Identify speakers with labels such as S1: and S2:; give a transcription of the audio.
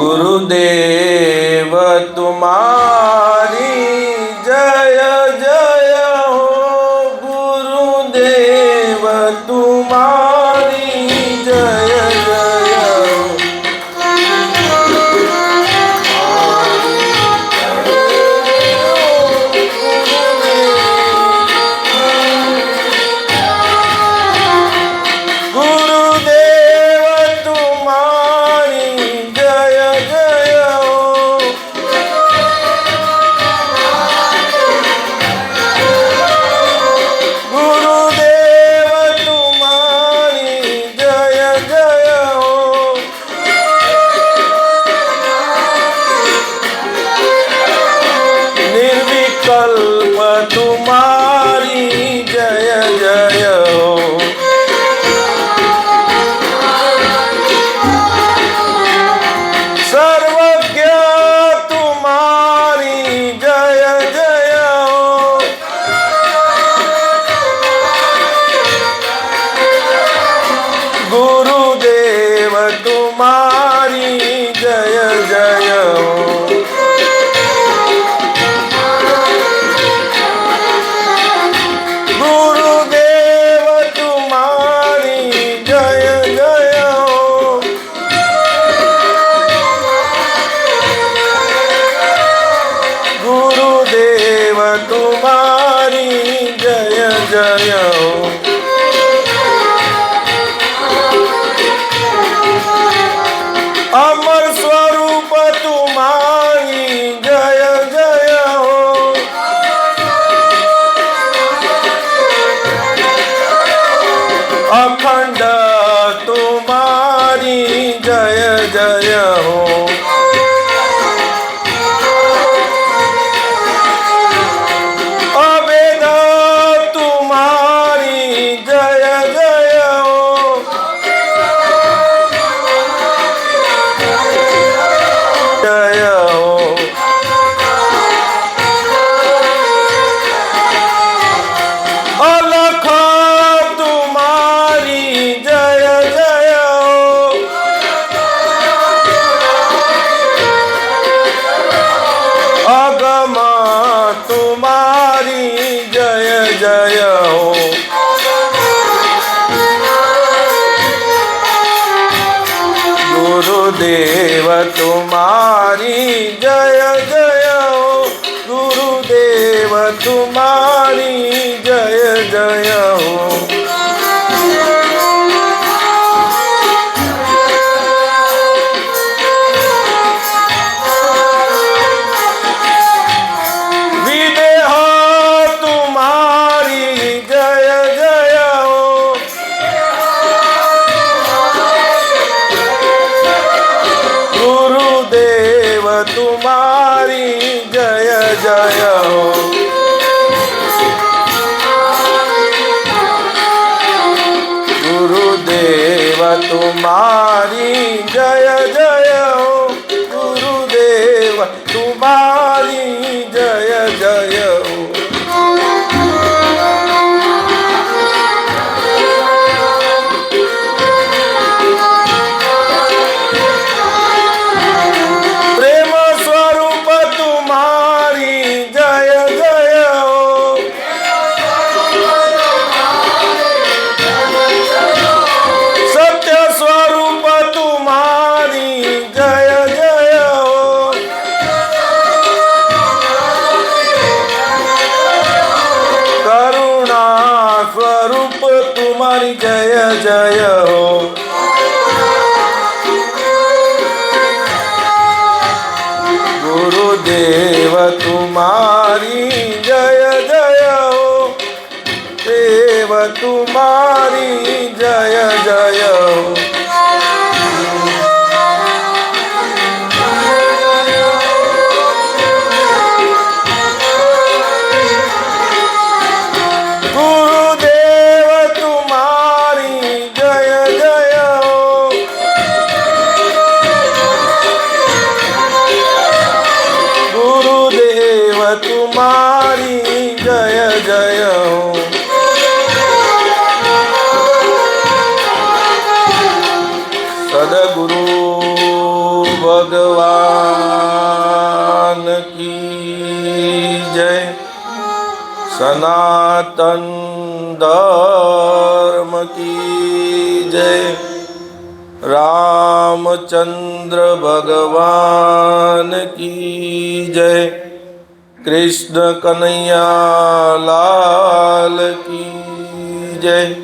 S1: गुरुदेव तुम्हारी जय जय हो। गुरुदेव तुम्हारी जय जय हो। कल्प तुम्हारी जय जय हो। सर्वज्ञ तुम्हारी जय जय हो। गुरुदेव तुम्हारी जय जय हो। तुम्हारी जय जय हो। अमर स्वरूप तुम्हारी जय जय हो। अखंड तुम्हारी जय जय हो। तुम्हारी जय जय हो। गुरुदेव तुम्हारी जय जय हो। गुरुदेव तुम्हारी जय जय हो। तुम्हारी जय जय हो। गुरुदेव तुम्हारी जय जय हो। गुरुदेव तुम्हारी जय जय हो। तुम्हारी जय जय हो। गुरुदेव तुम्हारी जय जय हो। देव तुम्हारी जय जय हो। तुम्हारी जय जय हो। सद्गुरु भगवान की जय। सनातन धर्म की जय। रामचंद्र भगवान की जय। कृष्ण कन्हैया लाल की जय।